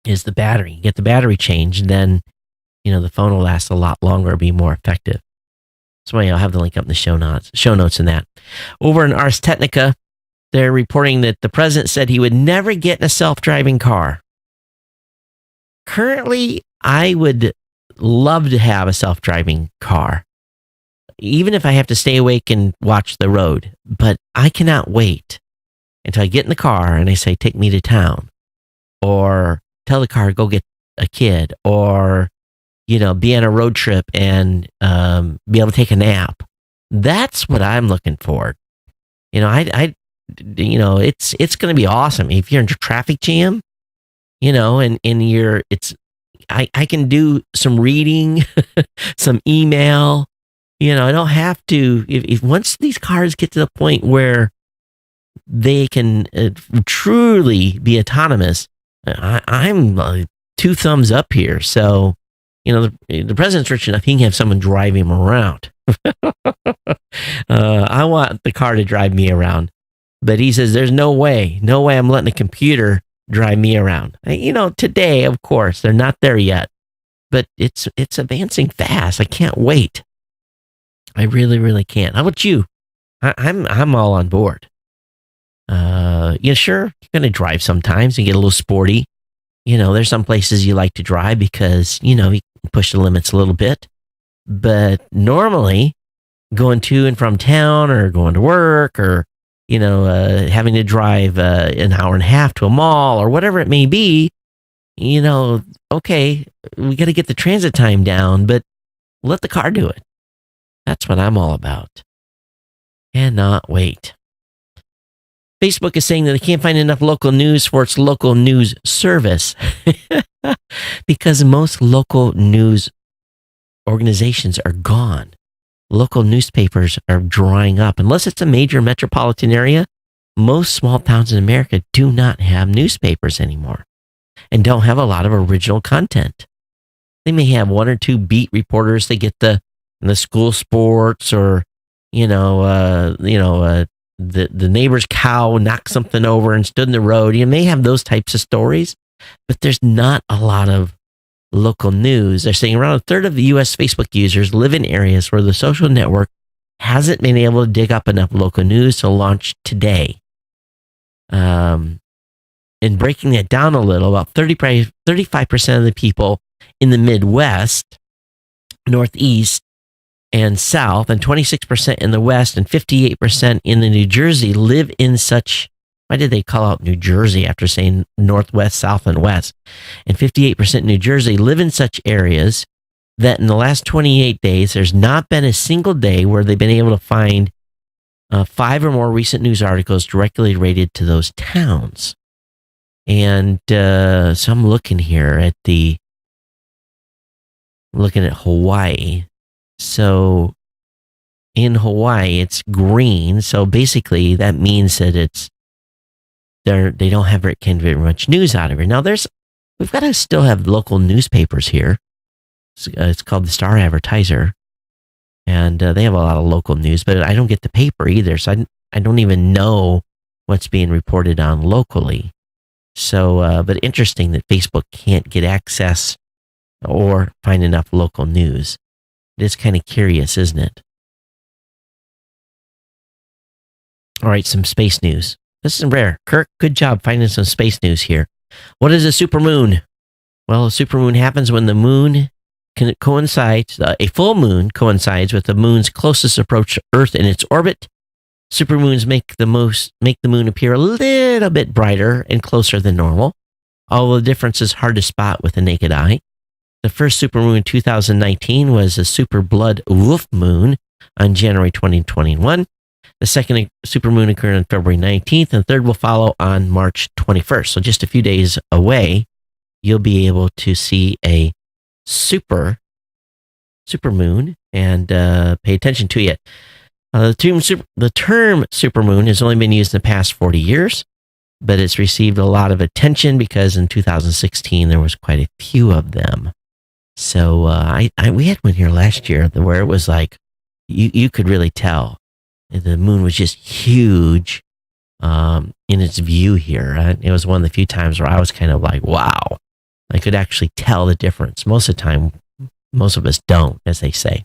is the battery. Get the battery changed, then, the phone will last a lot longer, be more effective. So I'll have the link up in the show notes in that. Over in Ars Technica, they're reporting that the president said he would never get in a self-driving car. Currently, I would love to have a self-driving car, even if I have to stay awake and watch the road. But I cannot wait until I get in the car and I say, take me to town, or tell the car, go get a kid, or, be on a road trip and be able to take a nap. That's what I'm looking for. It's going to be awesome if you're in a traffic jam, and I can do some reading, some email, I don't have to, if once these cars get to the point where they can truly be autonomous, I'm 2 thumbs up here. So, the president's rich enough, he can have someone drive him around. I want the car to drive me around. But he says, there's no way I'm letting a computer drive me around. Today, of course, they're not there yet, but it's advancing fast. I can't wait. I really, really can't. How about you? I'm all on board. Sure, you're going to drive sometimes and get a little sporty. There's some places you like to drive because, you can push the limits a little bit. But normally, going to and from town or going to work or, having to drive an hour and a half to a mall or whatever it may be, okay, we got to get the transit time down, but let the car do it. That's what I'm all about. Cannot wait. Facebook is saying that they can't find enough local news for its local news service because most local news organizations are gone. Local newspapers are drying up. Unless it's a major metropolitan area, most small towns in America do not have newspapers anymore and don't have a lot of original content. They may have 1 or 2 beat reporters. They get the school sports or, the neighbor's cow knocked something over and stood in the road. You may have those types of stories, but there's not a lot of local news. They're saying around a third of the U.S. Facebook users live in areas where the social network hasn't been able to dig up enough local news to launch today. And breaking that down a little, about 35% of the people in the Midwest, Northeast, and South, and 26% in the West, and 58% in the New Jersey live in such, why did they call out New Jersey after saying Northwest, South, and West? And 58% in New Jersey live in such areas that in the last 28 days, there's not been a single day where they've been able to find 5 or more recent news articles directly related to those towns. And so I'm looking here at Hawaii. So in Hawaii, it's green. So basically, that means that they don't have very much news out of it. Now, we've got to still have local newspapers here. It's called the Star Advertiser, and they have a lot of local news. But I don't get the paper either, so I don't even know what's being reported on locally. So, but interesting that Facebook can't get access or find enough local news. It is kind of curious, isn't it? All right, some space news. This is rare. Kirk, good job finding some space news here. What is a supermoon? Well, a supermoon happens when the moon coincides, a full moon coincides with the moon's closest approach to Earth in its orbit. Supermoons make the moon appear a little bit brighter and closer than normal, although the difference is hard to spot with the naked eye. The first supermoon in 2019 was a super blood wolf moon on January 2021. The second supermoon occurred on February 19th, and the third will follow on March 21st. So just a few days away, you'll be able to see a supermoon and pay attention to it. The term supermoon has only been used in the past 40 years, but it's received a lot of attention because in 2016 there was quite a few of them. So we had one here last year where it was like you could really tell the moon was just huge in its view here. It was one of the few times where I was kind of like, wow, I could actually tell the difference. Most of the time, most of us don't, as they say.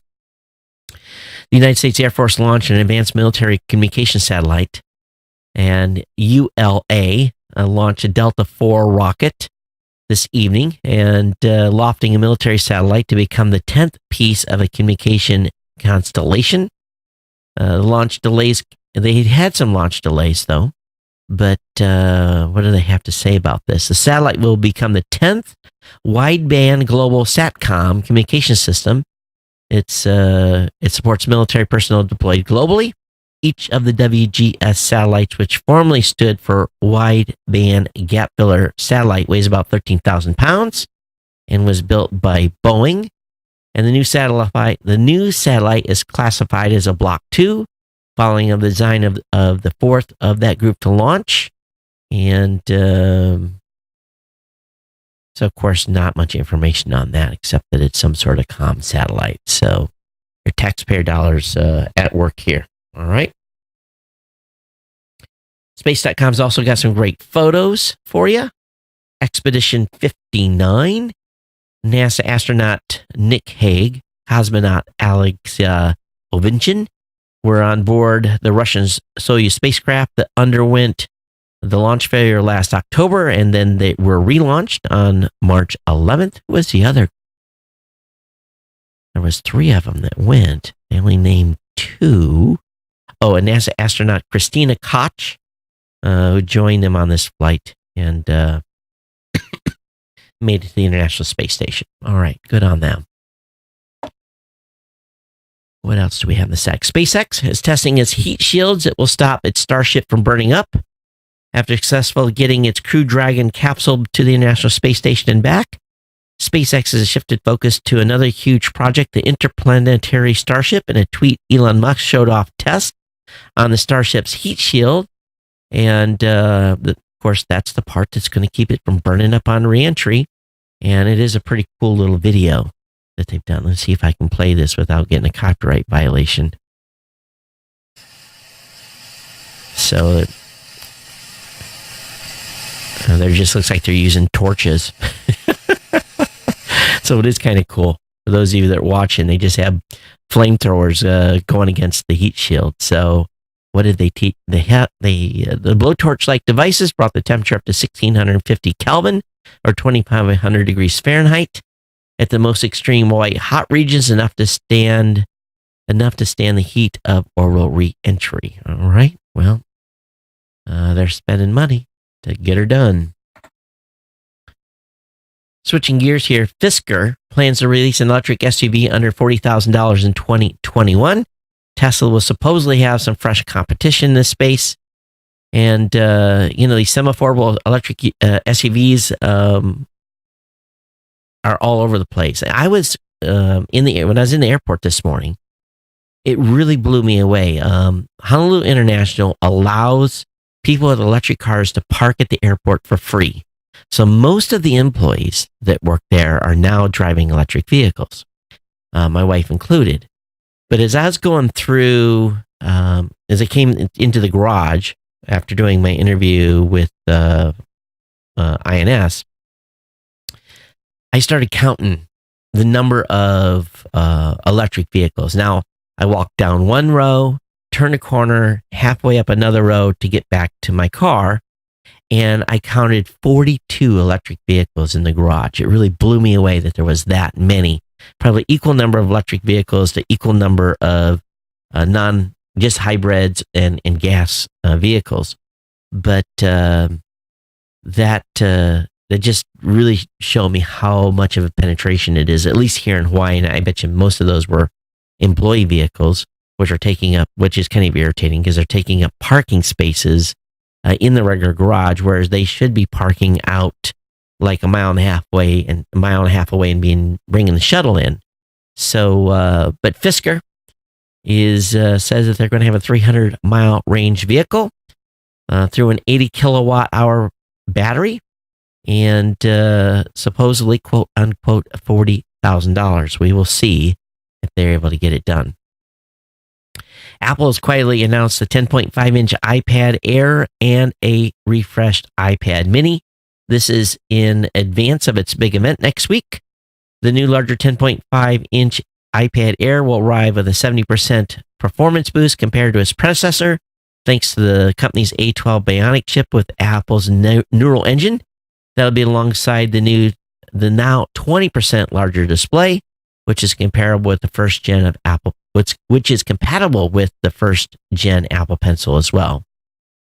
The United States Air Force launched an advanced military communication satellite, and ULA launched a Delta IV rocket this evening, and lofting a military satellite to become the 10th piece of a communication constellation. Launch delays, they had some launch delays though, but what do they have to say about this? The satellite will become the 10th wideband global SATCOM communication system. It supports military personnel deployed globally. Each of the WGS satellites, which formerly stood for Wideband Gap Filler Satellite, weighs about 13,000 pounds and was built by Boeing. And the new satellite is classified as a Block 2, following the design of the fourth of that group to launch. And so, of course, not much information on that, except that it's some sort of comm satellite. So your taxpayer dollars at work here. All right. Space.com's also got some great photos for you. Expedition 59. NASA astronaut Nick Hague, cosmonaut Alex Ovchin were on board the Russian Soyuz spacecraft that underwent the launch failure last October, and then they were relaunched on March 11th. Who was the other? There was 3 of them that went. They only named 2. Oh, a NASA astronaut Christina Koch, who joined them on this flight and made it to the International Space Station. All right, good on them. What else do we have in the sack? SpaceX is testing its heat shields that will stop its Starship from burning up. After successfully getting its Crew Dragon capsule to the International Space Station and back, SpaceX has shifted focus to another huge project, the Interplanetary Starship. In a tweet, Elon Musk showed off tests on the Starship's heat shield. And, of course, that's the part that's going to keep it from burning up on reentry. And it is a pretty cool little video that they've done. Let's see if I can play this without getting a copyright violation. So there just looks like they're using torches. So it is kind of cool. For those of you that are watching, they just have flamethrowers going against the heat shield. So what did they teach? The blowtorch-like devices brought the temperature up to 1650 Kelvin or 2500 degrees Fahrenheit at the most extreme white hot regions, enough to stand the heat of orbital re-entry. All right. Well, they're spending money to get her done. Switching gears here, Fisker plans to release an electric SUV under $40,000 in 2021. Tesla will supposedly have some fresh competition in this space. And, these semi-affordable electric SUVs are all over the place. I was when I was in the airport this morning, it really blew me away. Honolulu International allows people with electric cars to park at the airport for free. So most of the employees that work there are now driving electric vehicles, my wife included. But as I was going through, as I came into the garage after doing my interview with INS, I started counting the number of electric vehicles. Now, I walked down one row, turned a corner, halfway up another row to get back to my car, and I counted 42 electric vehicles in the garage. It really blew me away that there was that many probably equal number of electric vehicles to equal number of just hybrids and gas vehicles. But that just really showed me how much of a penetration it is, at least here in Hawaii. And I bet you most of those were employee vehicles, which is kind of irritating because they're taking up parking spaces in the regular garage, whereas they should be parking out like a mile and a half away and bringing the shuttle in. So, but Fisker says that they're going to have a 300-mile range vehicle through an 80 kilowatt hour battery and supposedly, quote unquote, $40,000. We will see if they're able to get it done. Apple has quietly announced a 10.5-inch iPad Air and a refreshed iPad Mini. This is in advance of its big event next week. The new larger 10.5-inch iPad Air will arrive with a 70% performance boost compared to its predecessor, thanks to the company's A12 Bionic chip with Apple's neural engine. That'll be alongside the now 20% larger display, which is comparable with the first gen of Apple, which is compatible with the first gen Apple Pencil as well.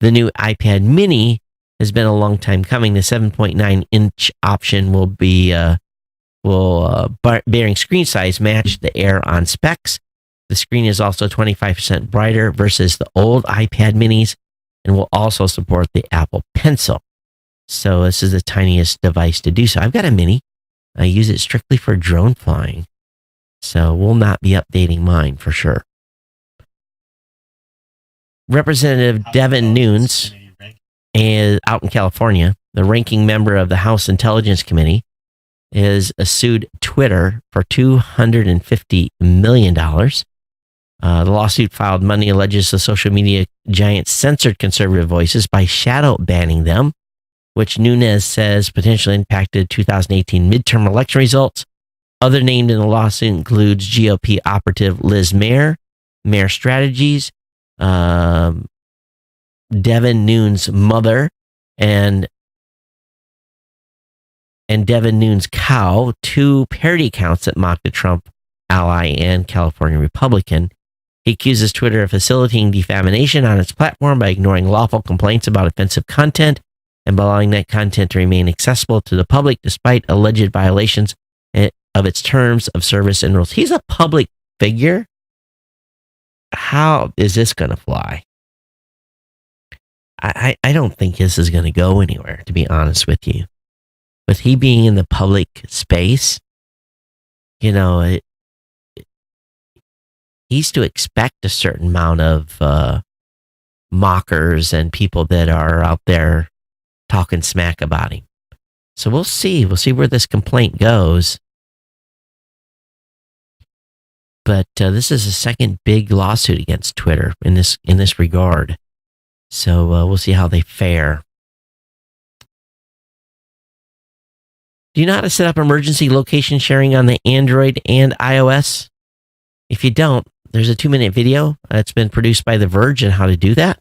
The new iPad Mini has been a long time coming. The 7.9-inch option will bearing screen size match the Air on specs. The screen is also 25% brighter versus the old iPad Minis and will also support the Apple Pencil. So this is the tiniest device to do so. I've got a Mini. I use it strictly for drone flying. So we'll not be updating mine for sure. Representative Devin Nunes is out in California. The ranking member of the House Intelligence Committee is sued Twitter for $250 million. The lawsuit filed Monday alleges the social media giant censored conservative voices by shadow banning them, which Nunes says potentially impacted 2018 midterm election results. Other named in the lawsuit includes GOP operative Liz Mayer, Mayer Strategies, Devin Nunes' mother, and Devin Nunes' cow, two parody accounts that mock the Trump ally and California Republican. He accuses Twitter of facilitating defamation on its platform by ignoring lawful complaints about offensive content and by allowing that content to remain accessible to the public despite alleged violations of its terms of service and rules. He's a public figure. How is this going to fly? I don't think this is going to go anywhere, to be honest with you. With he being in the public space, he's to expect a certain amount of mockers and people that are out there talking smack about him. So we'll see. We'll see where this complaint goes. But this is the second big lawsuit against Twitter in this regard. So we'll see how they fare. Do you know how to set up emergency location sharing on the Android and iOS? If you don't, there's a 2-minute video that's been produced by The Verge on how to do that.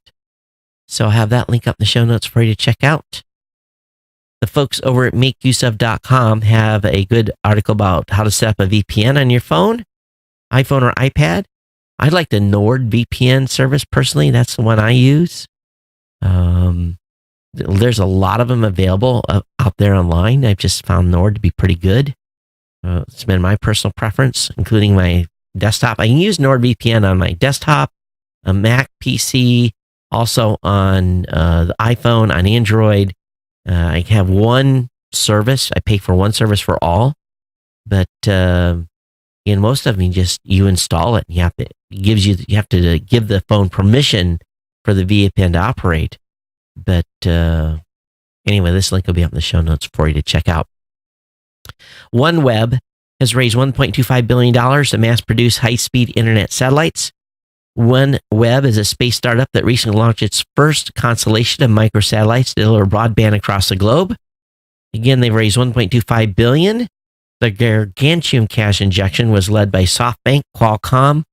So I'll have that link up in the show notes for you to check out. The folks over at makeuseof.com have a good article about how to set up a VPN on your phone, iPhone or iPad. I like the NordVPN service personally. That's the one I use. There's a lot of them available out there online. I've just found Nord to be pretty good. It's been my personal preference, including my desktop. I can use NordVPN on my desktop, a Mac PC, also on the iPhone, on Android. I have one service. I pay for one service for all. But in most of them, you install it. You have to give the phone permission for the VPN to operate. But anyway, this link will be up in the show notes for you to check out. OneWeb has raised $1.25 billion to mass produce high-speed internet satellites. OneWeb is a space startup that recently launched its first constellation of microsatellites to deliver broadband across the globe. Again, they've raised $1.25 billion. The gargantuan cash injection was led by SoftBank, Qualcomm,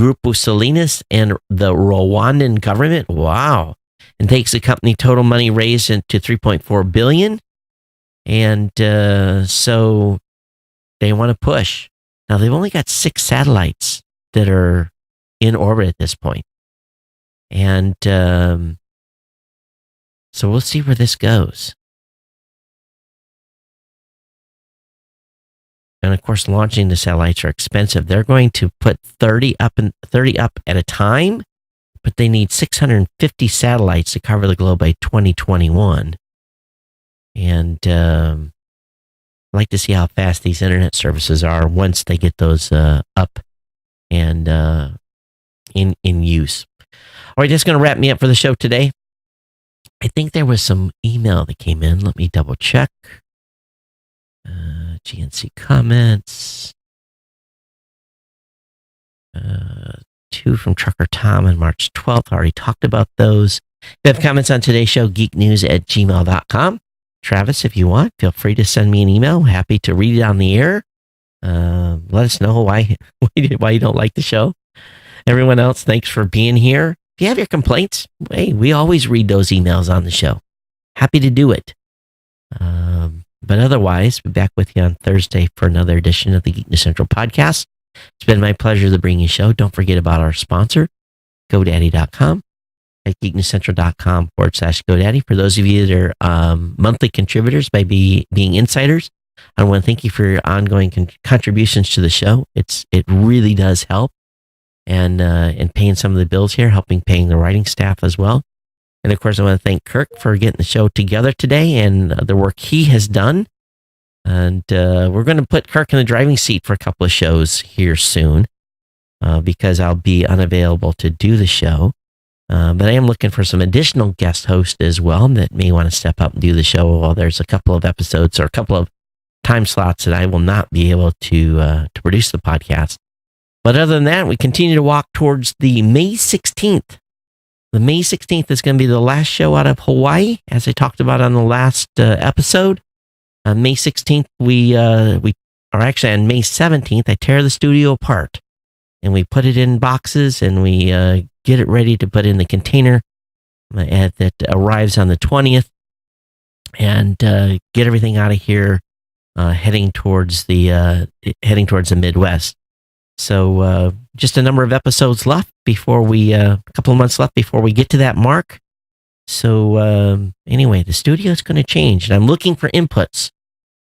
Grupo Salinas, and the Rwandan government. Wow. And takes the company total money raised into $3.4 billion. And so they want to push. Now, they've only got 6 satellites that are in orbit at this point. And so we'll see where this goes. And of course, launching the satellites are expensive. They're going to put 30 up at a time, but they need 650 satellites to cover the globe by 2021. And I'd like to see how fast these internet services are once they get those up and in use. All right, that's going to wrap me up for the show today. I think there was some email that came in. Let me double check. GNC comments. 2 from Trucker Tom on March 12th. I already talked about those. If you have comments on today's show, geeknews@gmail.com. Travis, if you want, feel free to send me an email. Happy to read it on the air. Let us know why you don't like the show. Everyone else, thanks for being here. If you have your complaints, hey, we always read those emails on the show. Happy to do it. But otherwise, we'll be back with you on Thursday for another edition of the Geek News Central podcast. It's been my pleasure to bring you a show. Don't forget about our sponsor, GoDaddy.com, at geeknewscentral.com/GoDaddy. For those of you that are monthly contributors by being insiders, I want to thank you for your ongoing contributions to the show. It really does help. And paying some of the bills here, paying the writing staff as well. And of course, I want to thank Kirk for getting the show together today and the work he has done. And we're going to put Kirk in the driving seat for a couple of shows here soon because I'll be unavailable to do the show. But I am looking for some additional guest hosts as well that may want to step up and do the show while there's a couple of episodes or a couple of time slots that I will not be able to produce the podcast. But other than that, we continue to walk towards the May 16th. The May 16th is going to be the last show out of Hawaii, as I talked about on the last episode. On May 16th, we are actually on May 17th, I tear the studio apart and we put it in boxes and we get it ready to put in the container that arrives on the 20th and get everything out of here, heading towards the Midwest. So just a number of episodes left before a couple of months left before we get to that mark. So anyway, the studio is going to change, and I'm looking for inputs,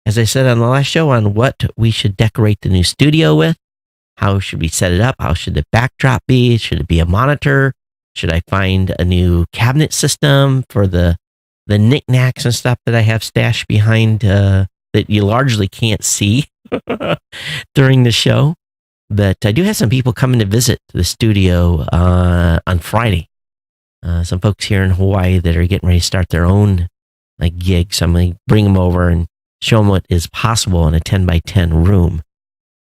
as I said on the last show, on what we should decorate the new studio with. How should we set it up? How should the backdrop be? Should it be a monitor? Should I find a new cabinet system for the knickknacks and stuff that I have stashed behind that you largely can't see during the show? But I do have some people coming to visit the studio on Friday. Some folks here in Hawaii that are getting ready to start their own gig. So I'm going to bring them over and show them what is possible in a 10 by 10 room.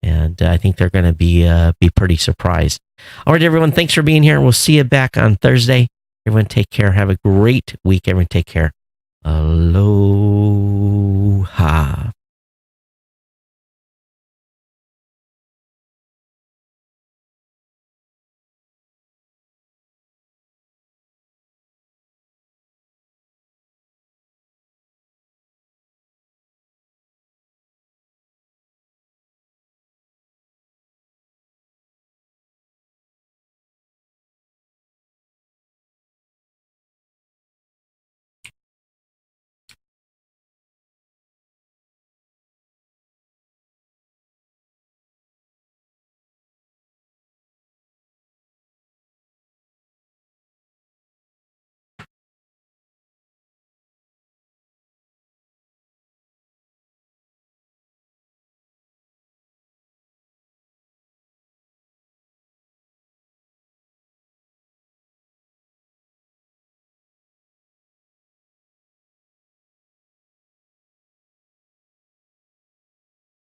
And I think they're going to be pretty surprised. All right, everyone, thanks for being here. We'll see you back on Thursday. Everyone take care. Have a great week. Everyone take care. Aloha.